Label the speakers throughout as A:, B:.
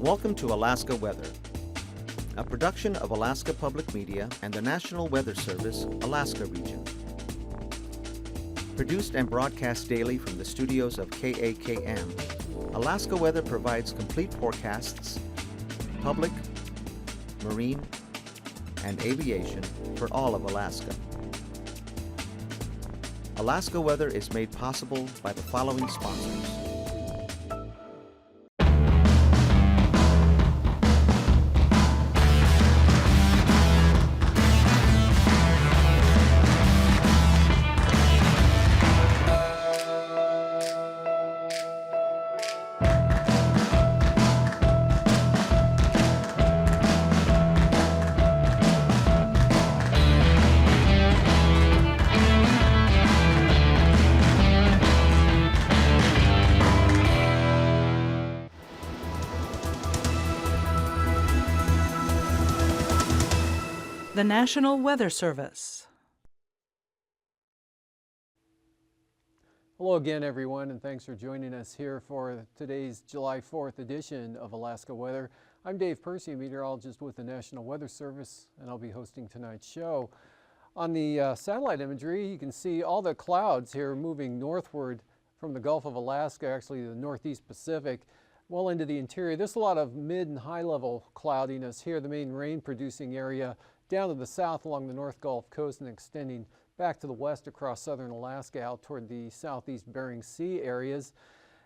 A: Welcome to Alaska Weather, a production of Alaska Public Media and the National Weather Service, Alaska Region. Produced and broadcast daily from the studios of KAKM, Alaska Weather provides complete forecasts, public, marine, and aviation for all of Alaska. Alaska Weather is made possible by the following sponsors.
B: The National Weather Service.
C: Hello again, everyone, and thanks for joining us here for today's July 4th edition of Alaska Weather. I'm Dave Percy, a meteorologist with the National Weather Service, and I'll be hosting tonight's show. On the satellite imagery, you can see all the clouds here moving northward from the Gulf of Alaska, actually the Northeast Pacific, well into the interior. There's a lot of mid and high level cloudiness here, the main rain producing area down to the south along the North Gulf Coast and extending back to the west across southern Alaska out toward the southeast Bering Sea areas.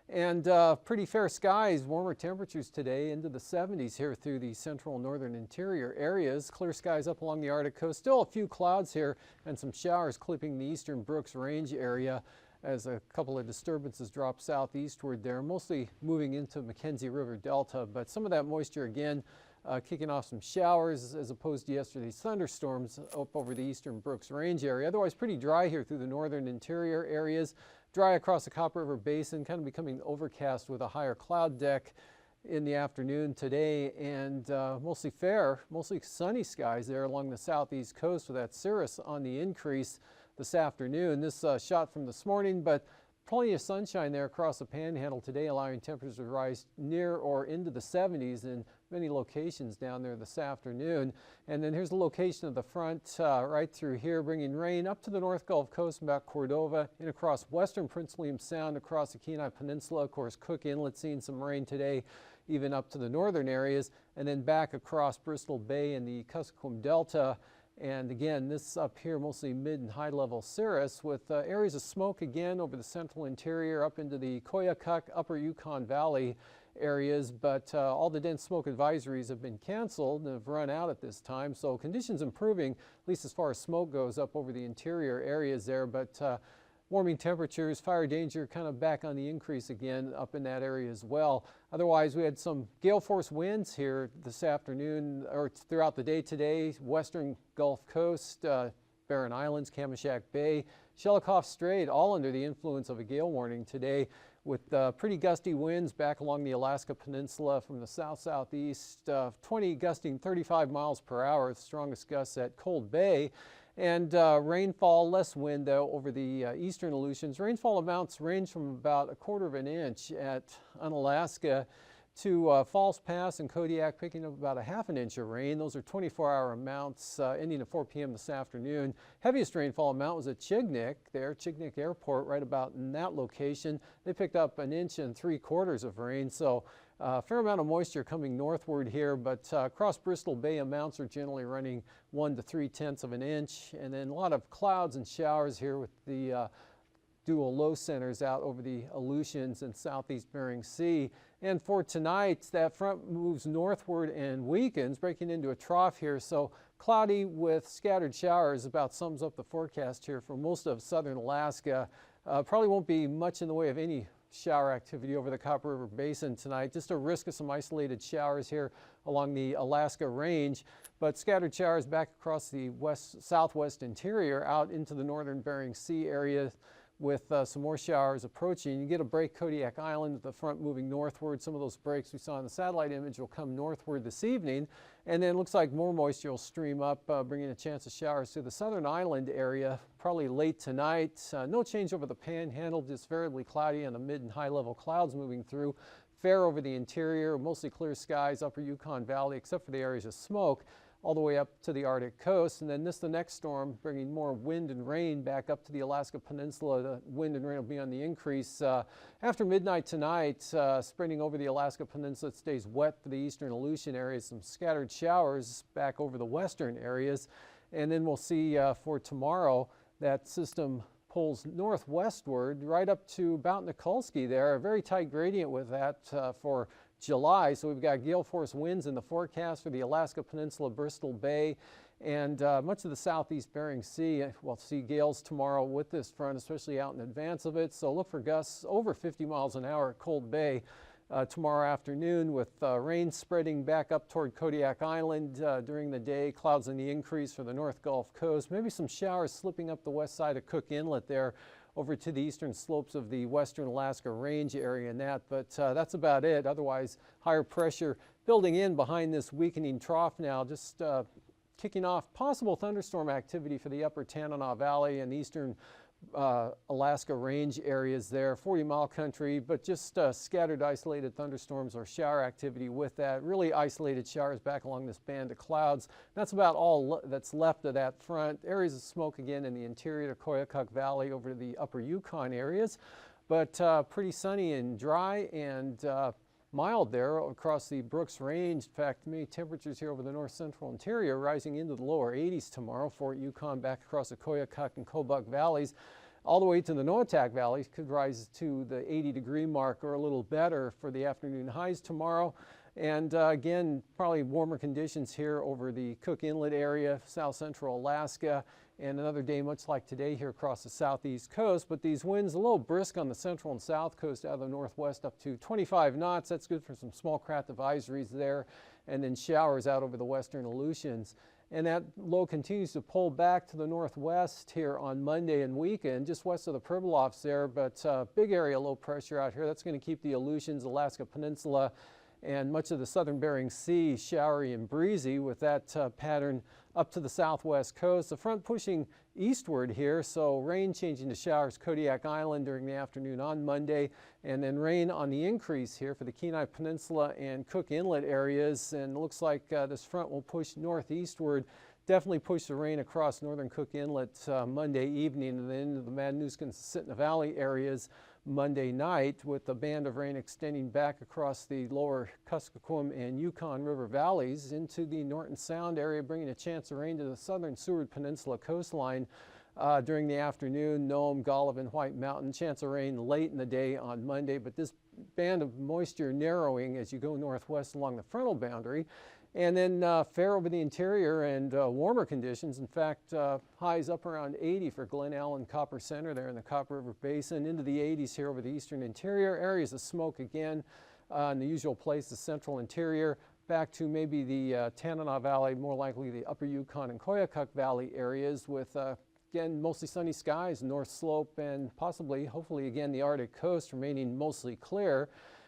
C: And pretty fair skies, warmer temperatures today into the 70s here through the central and northern interior areas. Clear skies up along the Arctic coast. Still a few clouds here and some showers clipping the eastern Brooks Range area as a couple of disturbances drop southeastward there, mostly moving into Mackenzie River Delta. But some of that moisture again kicking off some showers as opposed to yesterday's thunderstorms up over the eastern Brooks Range area. Otherwise pretty dry here through the northern interior areas. Dry across the Copper River Basin, kind of becoming overcast with a higher cloud deck in the afternoon today, and mostly fair, mostly sunny skies there along the southeast coast with that cirrus on the increase this afternoon. This shot from this morning, but plenty of sunshine there across the panhandle today, allowing temperatures to rise near or into the 70s in many locations down there this afternoon. And then here's the location of the front right through here, bringing rain up to the North Gulf Coast, about Cordova, and across western Prince William Sound, across the Kenai Peninsula. Of course, Cook Inlet seeing some rain today, even up to the northern areas, and then back across Bristol Bay and the Kuskokwim Delta. And again, this up here mostly mid and high level cirrus with areas of smoke again over the central interior up into the Koyukuk, upper Yukon Valley areas, but all the dense smoke advisories have been canceled and have run out at this time. So conditions improving, at least as far as smoke goes, up over the interior areas there, but warming temperatures, fire danger kind of back on the increase again up in that area as well. Otherwise, we had some gale force winds here this afternoon or throughout the day today. Western Gulf Coast, Barren Islands, Kamishak Bay, Shelikof Strait, all under the influence of a gale warning today with pretty gusty winds back along the Alaska Peninsula from the south-southeast, 20 gusting 35 miles per hour, the strongest gusts at Cold Bay. And rainfall, less wind though over the eastern Aleutians. Rainfall amounts range from about 1/4 of an inch at Unalaska to False Pass and Kodiak, picking up about 1/2 inch of rain. Those are 24-hour amounts ending at 4 p.m. this afternoon. Heaviest rainfall amount was at Chignik there, Chignik Airport, right about in that location. They picked up 1 3/4 inches of rain, so a fair amount of moisture coming northward here, but across Bristol Bay amounts are generally running 1 to 3/10 of an inch, and then a lot of clouds and showers here with the dual low centers out over the Aleutians and southeast Bering Sea. And for tonight, that front moves northward and weakens, breaking into a trough here. So cloudy with scattered showers about sums up the forecast here for most of southern Alaska. Probably won't be much in the way of any shower activity over the Copper River Basin tonight. Just a risk of some isolated showers here along the Alaska Range, but scattered showers back across the southwest interior out into the northern Bering Sea area with some more showers approaching. You get a break Kodiak Island with the front moving northward. Some of those breaks we saw in the satellite image will come northward this evening. And then it looks like more moisture will stream up, bringing a chance of showers to the southern island area, probably late tonight. No change over the panhandle, just variably cloudy on the mid and high level clouds moving through. fair over the interior, mostly clear skies, upper Yukon Valley, except for the areas of smoke, all the way up to the Arctic coast. And then the next storm, bringing more wind and rain back up to the Alaska Peninsula. The wind and rain will be on the increase after midnight tonight, spreading over the Alaska Peninsula. It stays wet for the eastern Aleutian areas, some scattered showers back over the western areas. And then we'll see for tomorrow that system pulls northwestward right up to about Nikolsky there, a very tight gradient with that for July. So we've got gale force winds in the forecast for the Alaska Peninsula, Bristol Bay, and much of the southeast Bering Sea. We'll see gales tomorrow with this front, especially out in advance of it. So look for gusts over 50 miles an hour at Cold Bay tomorrow afternoon, with rain spreading back up toward Kodiak Island during the day, clouds in the increase for the North Gulf Coast, maybe some showers slipping up the west side of Cook Inlet there over to the eastern slopes of the western Alaska Range area and that, but that's about it. Otherwise, higher pressure building in behind this weakening trough now, just kicking off possible thunderstorm activity for the upper Tanana Valley and eastern Alaska Range areas there, 40-mile country, but just scattered isolated thunderstorms or shower activity with that. Really isolated showers back along this band of clouds. That's about all that's left of that front. Areas of smoke again in the interior to Koyukuk Valley over to the upper Yukon areas, but pretty sunny and dry and mild there across the Brooks Range. In fact, many temperatures here over the north central interior rising into the lower 80s tomorrow. Fort Yukon back across the Koyukuk and Kobuk valleys, all the way to the Noatak Valley, could rise to the 80-degree mark or a little better for the afternoon highs tomorrow. And again, probably warmer conditions here over the Cook Inlet area, south central Alaska, and another day much like today here across the southeast coast. But these winds a little brisk on the central and south coast out of the northwest up to 25 knots. That's good for some small craft advisories there, and then showers out over the western Aleutians. And that low continues to pull back to the northwest here on Monday and weekend, just west of the Pribilofs there, but big area low pressure out here. That's going to keep the Aleutians, Alaska Peninsula, and much of the southern Bering Sea showery and breezy, with that pattern up to the southwest coast. The front pushing eastward here, so rain changing to showers Kodiak Island during the afternoon on Monday, and then rain on the increase here for the Kenai Peninsula and Cook Inlet areas. And it looks like this front will push northeastward, definitely push the rain across northern Cook Inlet Monday evening, and then into the Madanuska and Susitna Valley areas Monday night, with the band of rain extending back across the lower Kuskokwim and Yukon River valleys into the Norton Sound area, bringing a chance of rain to the southern Seward Peninsula coastline during the afternoon. Nome, Golovin, White Mountain, chance of rain late in the day on Monday, but this band of moisture narrowing as you go northwest along the frontal boundary. And then fair over the interior and warmer conditions. In fact, highs up around 80 for Glen Allen Copper Center there in the Copper River Basin, into the 80s here over the eastern interior. Areas of smoke again in the usual place, the central interior, back to maybe the Tanana Valley, more likely the upper Yukon and Koyukuk Valley areas, with again mostly sunny skies, north slope, and possibly, hopefully again, the Arctic coast remaining mostly clear.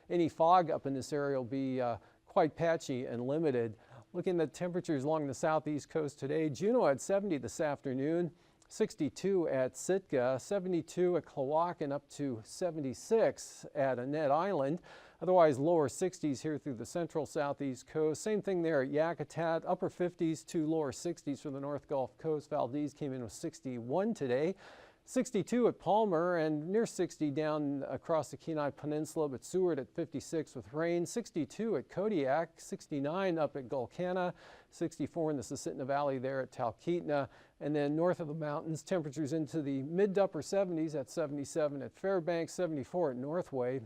C: Any fog up in this area will be quite patchy and limited. Looking at temperatures along the southeast coast today, Juneau at 70 this afternoon, 62 at Sitka, 72 at Klawock, up to 76 at Annette Island. Otherwise lower 60s here through the central southeast coast. Same thing there at Yakutat, upper 50s to lower 60s for the North Gulf Coast. Valdez came in with 61 today. 62 at Palmer, and near 60 down across the Kenai Peninsula, but Seward at 56 with rain. 62 at Kodiak, 69 up at Gulkana, 64 in the Susitna Valley there at Talkeetna, and then north of the mountains, temperatures into the mid to upper 70s at 77 at Fairbanks, 74 at Northway,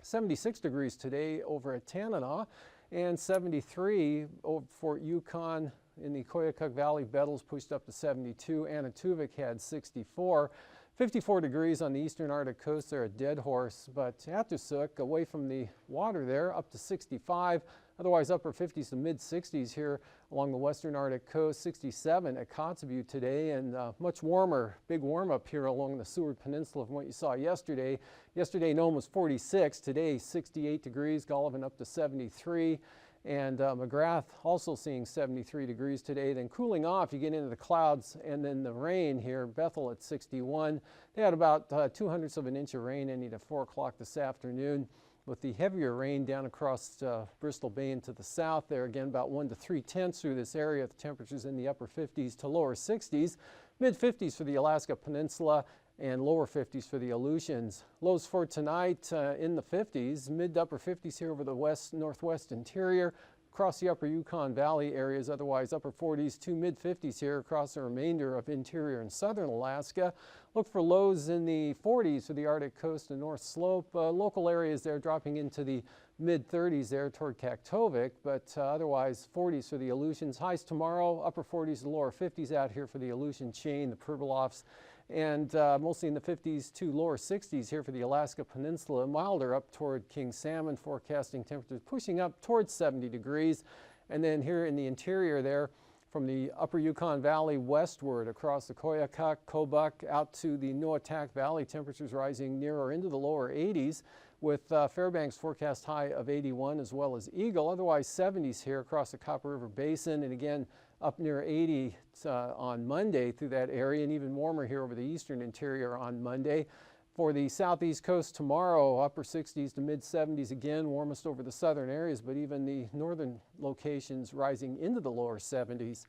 C: 76 degrees today over at Tanana, and 73 over Fort Yukon. In the Koyukuk Valley, Bettles pushed up to 72. Anatuvik had 64. 54 degrees on the eastern Arctic coast there at Dead Horse, but Atusuk, away from the water there, up to 65. Otherwise upper 50s to mid 60s here along the western Arctic coast. 67 at Kotzebue today, and much warmer, big warm up here along the Seward Peninsula from what you saw yesterday. Yesterday Nome was 46, today 68 degrees, Golovin up to 73. And McGrath also seeing 73 degrees today. Then cooling off, you get into the clouds and then the rain here. Bethel at 61. They had about 2/100 of an inch of rain ending at 4 o'clock this afternoon. with the heavier rain down across Bristol Bay into the south there. Again, about 1 to 3/10 through this area. The temperatures in the upper 50s to lower 60s, mid 50s for the Alaska Peninsula, and lower 50s for the Aleutians. Lows for tonight in the 50s, mid to upper 50s here over the northwest interior, across the upper Yukon Valley areas, otherwise upper 40s to mid 50s here across the remainder of interior and southern Alaska. Look for lows in the 40s for the Arctic coast and North Slope. Local areas there dropping into the mid 30s there toward Kaktovik, but otherwise 40s for the Aleutians. Highs tomorrow, upper 40s to lower 50s out here for the Aleutian chain, the Pribilofs, and mostly in the 50s to lower 60s here for the Alaska Peninsula. Milder up toward King Salmon, forecasting temperatures pushing up towards 70 degrees. And then here in the interior there, from the upper Yukon Valley westward across the Koyukuk, Kobuk, out to the Noatak Valley, temperatures rising nearer into the lower 80s, with Fairbanks forecast high of 81 as well as Eagle. Otherwise 70s here across the Copper River Basin, and again up near 80 on Monday through that area, and even warmer here over the eastern interior on Monday. For the southeast coast tomorrow, upper 60s to mid 70s again, warmest over the southern areas, but even the northern locations rising into the lower 70s.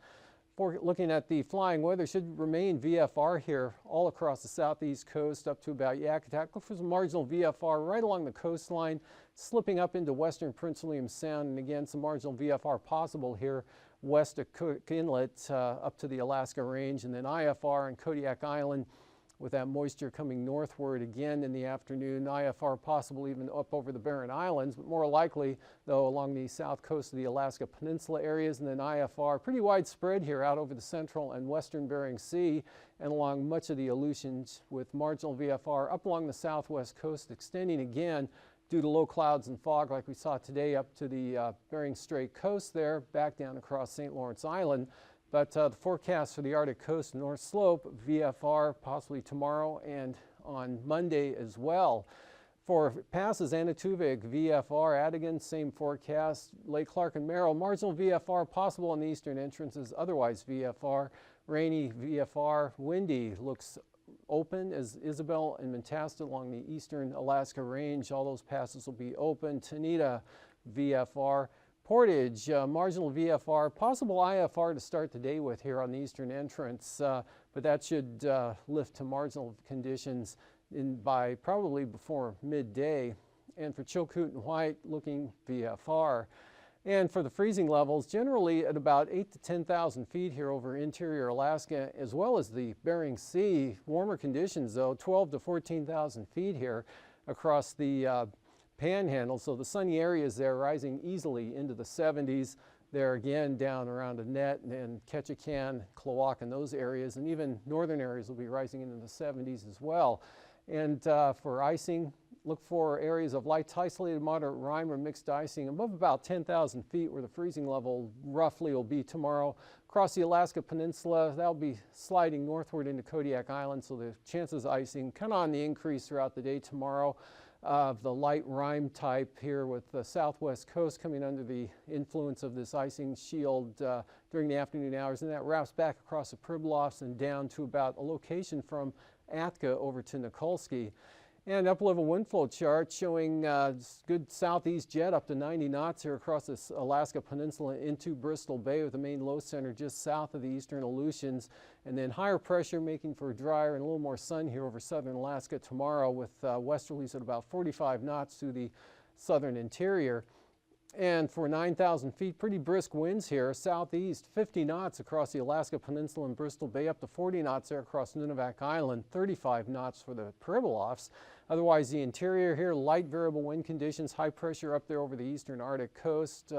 C: For looking at the flying weather, should remain VFR here all across the southeast coast up to about Yakutat. Look for some marginal VFR right along the coastline, slipping up into western Prince William Sound, and again some marginal VFR possible here west of Cook Inlet up to the Alaska Range, and then IFR and Kodiak Island with that moisture coming northward again in the afternoon. IFR possible even up over the Barren Islands, but more likely though along the south coast of the Alaska Peninsula areas, and then IFR pretty widespread here out over the central and western Bering Sea and along much of the Aleutians, with marginal VFR up along the southwest coast extending again due to low clouds and fog like we saw today up to the Bering Strait coast there, back down across St. Lawrence Island. But the forecast for the Arctic coast and North Slope, VFR possibly tomorrow and on Monday as well. For passes, Anatuvik, VFR, Adigan, same forecast. Lake Clark and Merrill, marginal VFR possible on the eastern entrances, otherwise VFR. Rainy VFR, windy, looks open as Isabel and Mentasta along the eastern Alaska Range. All those passes will be open. Tanita, VFR. Portage, marginal VFR, possible IFR to start the day with here on the eastern entrance, but that should lift to marginal conditions by probably before midday. And for Chilkoot and White, looking VFR. And for the freezing levels, generally at about 8,000 to 10,000 feet here over interior Alaska, as well as the Bering Sea. Warmer conditions though, 12,000 to 14,000 feet here across the Panhandle, so the sunny areas there rising easily into the 70s. There again down around Annette and Ketchikan, Klawock, and those areas, and even northern areas will be rising into the 70s as well. And for icing, look for areas of light to isolated moderate rime or mixed icing above about 10,000 feet where the freezing level roughly will be tomorrow. Across the Alaska Peninsula, that'll be sliding northward into Kodiak Island, so the chances of icing kind of on the increase throughout the day tomorrow. The light rime type here with the southwest coast coming under the influence of this icing shield during the afternoon hours, and that wraps back across the Pribilofs and down to about a location from Atka over to Nikolsky. And up-level wind flow chart showing good southeast jet up to 90 knots here across this Alaska Peninsula into Bristol Bay, with the main low center just south of the eastern Aleutians. And then higher pressure making for drier and a little more sun here over southern Alaska tomorrow, with westerlies at about 45 knots through the southern interior. And for 9,000 feet, pretty brisk winds here, southeast, 50 knots across the Alaska Peninsula and Bristol Bay, up to 40 knots there across Nunivak Island, 35 knots for the Pribilofs. Otherwise, the interior here, light variable wind conditions, high pressure up there over the eastern Arctic coast.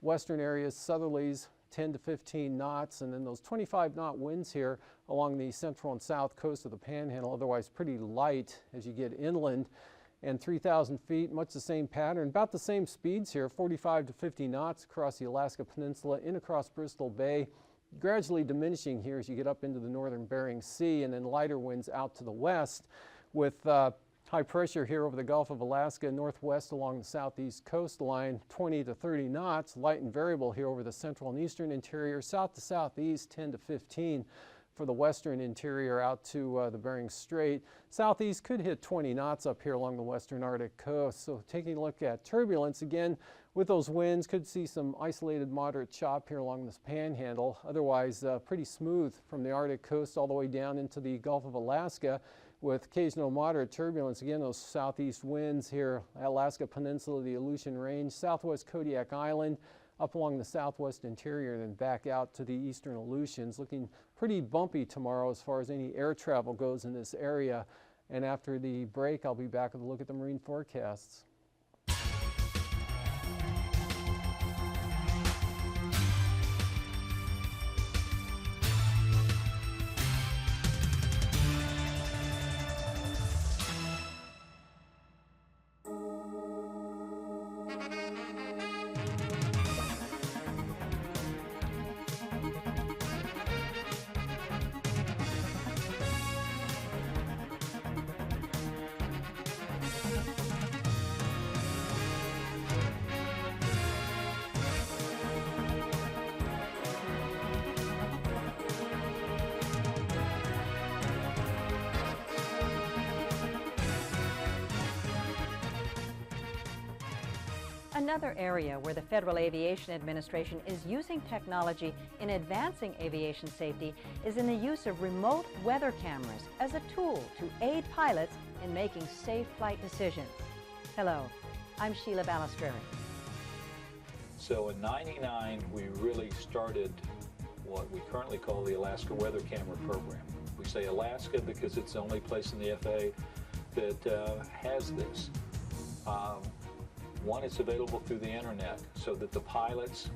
C: Western areas, southerlies, 10 to 15 knots, and then those 25-knot winds here along the central and south coast of the Panhandle, otherwise pretty light as you get inland. And 3,000 feet, much the same pattern, about the same speeds here, 45 to 50 knots across the Alaska Peninsula, in across Bristol Bay, gradually diminishing here as you get up into the northern Bering Sea, and then lighter winds out to the west, with high pressure here over the Gulf of Alaska, northwest along the southeast coastline, 20 to 30 knots, light and variable here over the central and eastern interior, south to southeast, 10 to 15. for the western interior out to the Bering Strait. Southeast could hit 20 knots up here along the western Arctic coast. So taking a look at turbulence again, with those winds, could see some isolated moderate chop here along this panhandle. Otherwise, pretty smooth from the Arctic coast all the way down into the Gulf of Alaska, with occasional moderate turbulence. Again, those southeast winds here, Alaska Peninsula, the Aleutian Range, southwest Kodiak Island, up along the southwest interior, and then back out to the eastern Aleutians. Looking pretty bumpy tomorrow as far as any air travel goes in this area. And after the break, I'll be back with a look at the marine forecasts.
D: Another area where the Federal Aviation Administration is using technology in advancing aviation safety is in the use of remote weather cameras as a tool to aid pilots in making safe flight decisions. Hello, I'm Sheila Balistreri.
E: So in '99, we really started what we currently call the Alaska Weather Camera Program. We say Alaska because it's the only place in the FAA that has this. One, it's available through the internet so that the pilots,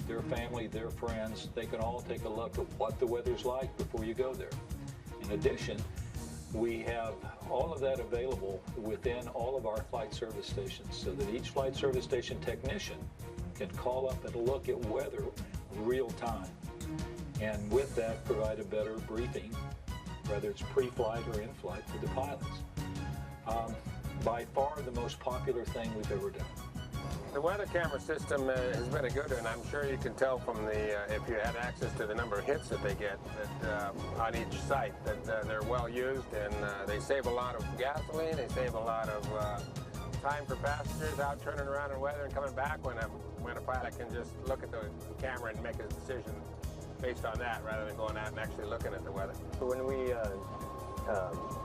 E: their family, their friends, they can all take a look at what the weather's like before you go there. In addition, we have all of that available within all of our flight service stations so that each flight service station technician can call up and look at weather real time. And with that, provide a better briefing, whether it's pre-flight or in-flight, for the pilots. By far the most popular thing we've ever done.
F: The weather camera system has been a good one. I'm sure you can tell from the, if you had access to the number of hits that they get that, on each site, that they're well used, and they save a lot of gasoline, they save a lot of time for passengers out turning around in weather and coming back when a pilot can just look at the camera and make a decision based on that rather than going out and actually looking at the weather.
G: When we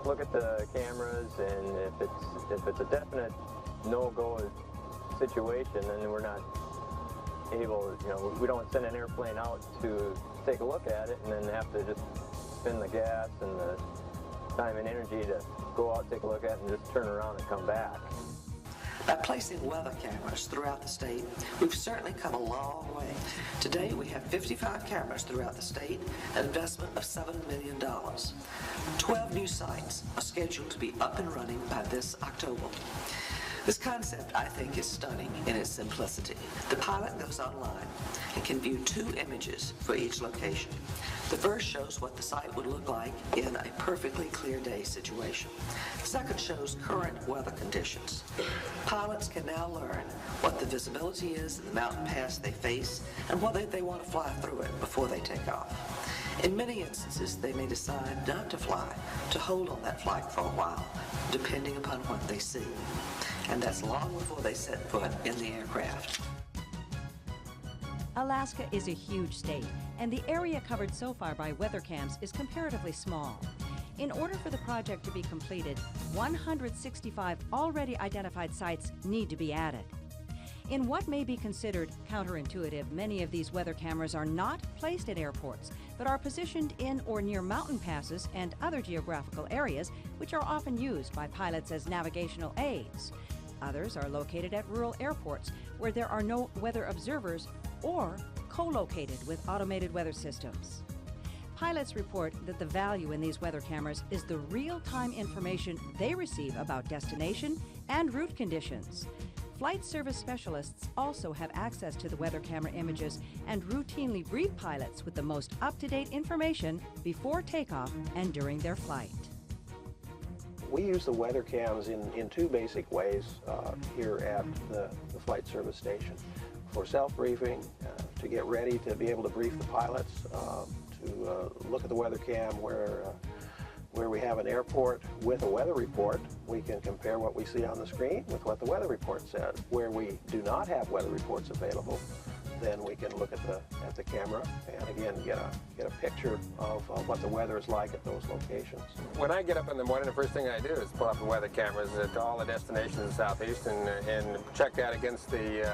G: look at the cameras, and if it's a definite no-go situation, then we're not able, we don't send an airplane out to take a look at it and then have to just spend the gas and the time and energy to go out, take a look at it, and just turn around and come back.
H: By placing weather cameras throughout the state, we've certainly come a long way. Today, we have 55 cameras throughout the state, an investment of $7 million. 12 new sites are scheduled to be up and running by this October. This concept, I think, is stunning in its simplicity. The pilot goes online and can view 2 images for each location. The first shows what the site would look like in a perfectly clear day situation. The second shows current weather conditions. Pilots can now learn what the visibility is in the mountain pass they face and whether they want to fly through it before they take off. In many instances, they may decide not to fly, to hold on that flight for a while, depending upon what they see. And that's long before they set foot in the aircraft.
D: Alaska is a huge state, and the area covered so far by weather cams is comparatively small. In order for the project to be completed, 165 already identified sites need to be added. In what may be considered counterintuitive, many of these weather cameras are not placed at airports, but are positioned in or near mountain passes and other geographical areas which are often used by pilots as navigational aids. Others are located at rural airports where there are no weather observers or co-located with automated weather systems. Pilots report that the value in these weather cameras is the real-time information they receive about destination and route conditions. Flight service specialists also have access to the weather camera images and routinely brief pilots with the most up-to-date information before takeoff and during their flight.
I: We use the weather cams in 2 basic ways here at the flight service station. For self-briefing, to get ready to be able to brief the pilots, look at the weather cam where we have an airport with a weather report. We can compare what we see on the screen with what the weather report says. Where we do not have weather reports available, then we can look at the camera and again get a picture of what the weather is like at those locations.
F: When I get up in the morning, the first thing I do is pull up the weather cameras to all the destinations in the southeast and check that against the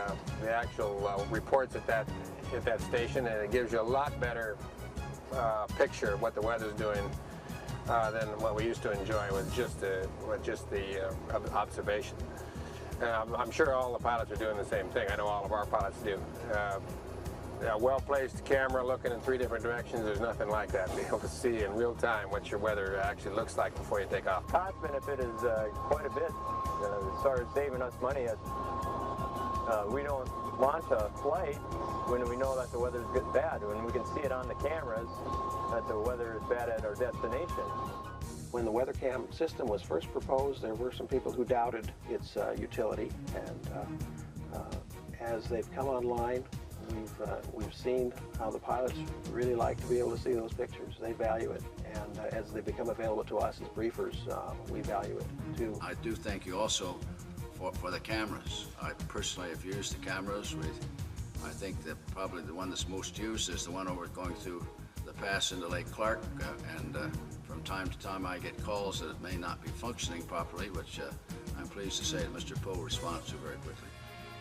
F: actual reports at that station, and it gives you a lot better picture of what the weather's doing than what we used to enjoy with just the observation. I'm sure all the pilots are doing the same thing. I know all of our pilots do. A well-placed camera looking in 3 different directions, there's nothing like that. Be able to see in real time what your weather actually looks like before you take off.
G: Cost benefit is quite a bit as far as saving us money. We don't launch a flight when we know that the weather's bad. When we can see it on the cameras that the weather is bad at our destination.
I: When the weather cam system was first proposed, there were some people who doubted its utility, and as they've come online, we've seen how the pilots really like to be able to see those pictures. They value it, and as they become available to us as briefers, we value it too.
J: I do thank you also for the cameras. I personally have used the cameras. I think that probably the one that's most used is the one over going through the pass into Lake Clark, and from time to time I get calls that it may not be functioning properly, which I'm pleased to say that Mr. Poe responds to very quickly.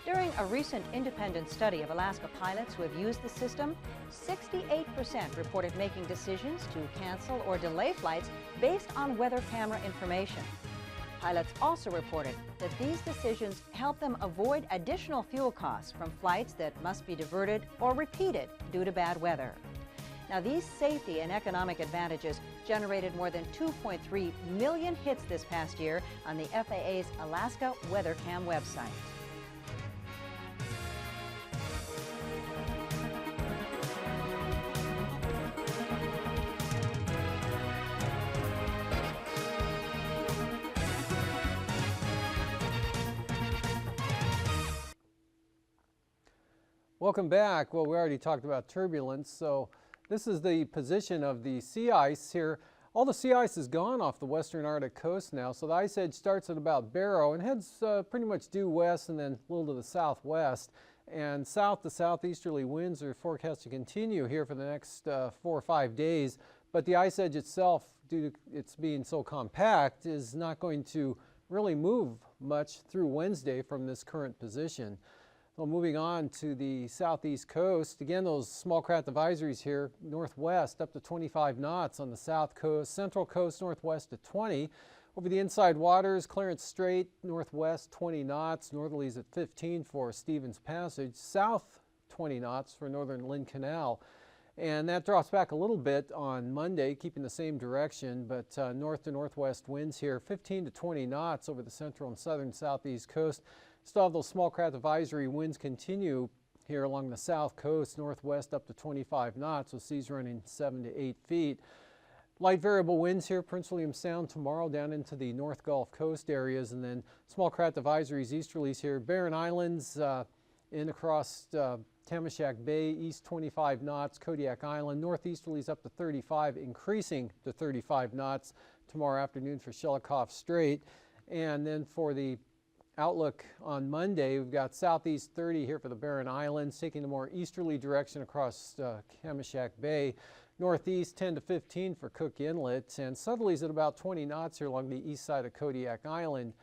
D: During a recent independent study of Alaska pilots who have used the system, 68% reported making decisions to cancel or delay flights based on weather camera information. Pilots also reported that these decisions help them avoid additional fuel costs from flights that must be diverted or repeated due to bad weather. Now, these safety and economic advantages generated more than 2.3 million hits this past year on the FAA's Alaska WeatherCam website.
C: Welcome back. Well, we already talked about turbulence, so this is the position of the sea ice here. All the sea ice is gone off the western Arctic coast now, so the ice edge starts at about Barrow and heads pretty much due west and then a little to the southwest. And south to southeasterly winds are forecast to continue here for the next 4 or 5 days. But the ice edge itself, due to its being so compact, is not going to really move much through Wednesday from this current position. Well, moving on to the southeast coast, again, those small craft advisories here, northwest up to 25 knots on the south coast, central coast northwest to 20. Over the inside waters, Clarence Strait, northwest 20 knots, northerlies at 15 for Stevens Passage, south 20 knots for northern Lynn Canal. And that drops back a little bit on Monday, keeping the same direction, but north to northwest winds here, 15 to 20 knots over the central and southern southeast coast. Still have those small craft advisory winds continue here along the south coast, northwest up to 25 knots, with seas running 7 to 8 feet. Light variable winds here, Prince William Sound tomorrow down into the North Gulf Coast areas, and then small craft advisories, easterlies here, Barren Islands in across Tamashak Bay, east 25 knots, Kodiak Island, northeasterlies up to 35, increasing to 35 knots tomorrow afternoon for Shelikof Strait. And then for the outlook on Monday, we've got southeast 30 here for the Barren Islands, taking a more easterly direction across Kamishak Bay. Northeast 10 to 15 for Cook Inlet, and southerlies at about 20 knots here along the east side of Kodiak Island.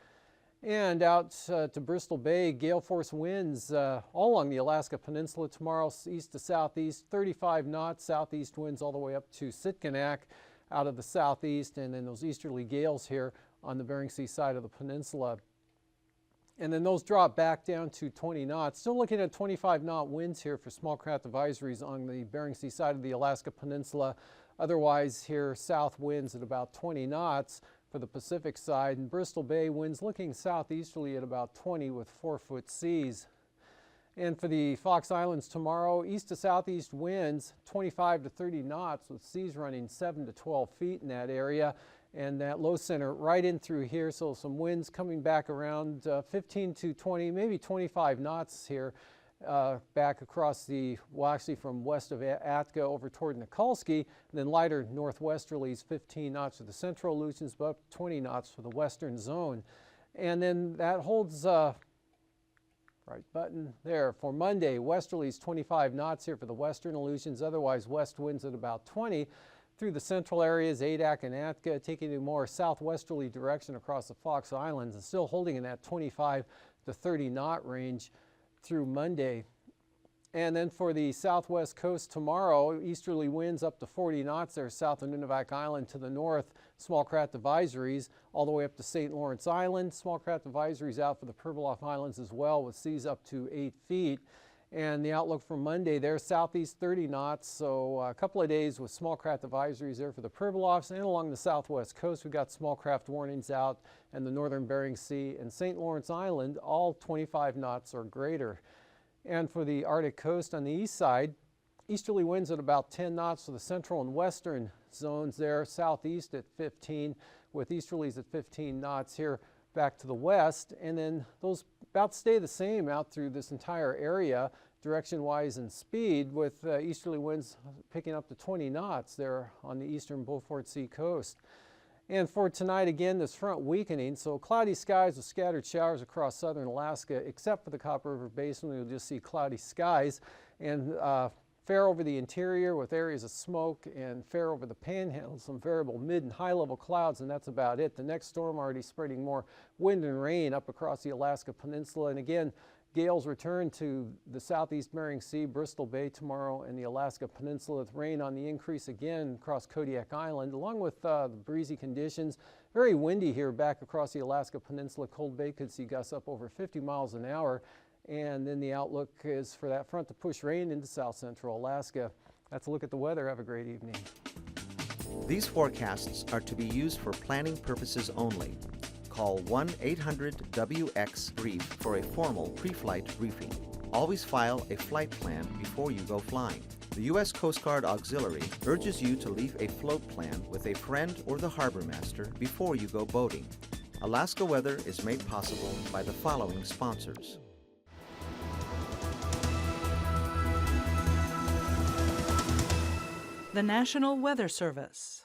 C: And out to Bristol Bay, gale force winds all along the Alaska Peninsula tomorrow, east to southeast, 35 knots, southeast winds all the way up to Sitkinak out of the southeast, and then those easterly gales here on the Bering Sea side of the peninsula. And then those drop back down to 20 knots. Still looking at 25 knot winds here for small craft advisories on the Bering Sea side of the Alaska Peninsula. Otherwise here, south winds at about 20 knots for the Pacific side. And Bristol Bay winds looking southeasterly at about 20 with 4-foot seas. And for the Fox Islands tomorrow, east to southeast winds 25 to 30 knots with seas running 7 to 12 feet in that area. And that low center right in through here, so some winds coming back around 15 to 20, maybe 25 knots here back across actually from west of Atka over toward Nikolsky, and then lighter northwesterlies, 15 knots for the central Aleutians, but up 20 knots for the western zone. And then that holds, right button there, for Monday, westerlies 25 knots here for the western Aleutians, otherwise west winds at about 20. Through the central areas, Adak and Atka, taking a more southwesterly direction across the Fox Islands, and still holding in that 25 to 30 knot range through Monday. And then for the southwest coast tomorrow, easterly winds up to 40 knots there south of Nunivak Island to the north, small craft advisories all the way up to St. Lawrence Island. Small craft advisories out for the Pribilof Islands as well, with seas up to 8 feet. And the outlook for Monday there, southeast 30 knots, so a couple of days with small craft advisories there for the Pribilofs, and along the southwest coast we've got small craft warnings out, and the northern Bering Sea and St. Lawrence Island, all 25 knots or greater. And for the Arctic coast on the east side, easterly winds at about 10 knots for the central and western zones there, southeast at 15, with easterlies at 15 knots here back to the west, and then those about stay the same out through this entire area, direction-wise and speed, with easterly winds picking up to 20 knots there on the eastern Beaufort Sea coast. And for tonight, again, this front weakening, so cloudy skies with scattered showers across southern Alaska, except for the Copper River Basin. We'll just see cloudy skies, and fair over the interior with areas of smoke, and fair over the panhandle, some variable mid and high level clouds, and that's about it. The next storm already spreading more wind and rain up across the Alaska Peninsula, and again, gales return to the southeast Bering Sea, Bristol Bay tomorrow, and the Alaska Peninsula, with rain on the increase again across Kodiak Island, along with the breezy conditions. Very windy here back across the Alaska Peninsula. Cold Bay could see gusts up over 50 miles an hour. And then the outlook is for that front to push rain into south central Alaska. That's a look at the weather. Have a great evening.
A: These forecasts are to be used for planning purposes only. Call 1-800-WX-BRIEF for a formal pre-flight briefing. Always file a flight plan before you go flying. The U.S. Coast Guard Auxiliary urges you to leave a float plan with a friend or the harbor master before you go boating. Alaska Weather is made possible by the following sponsors.
B: The National Weather Service.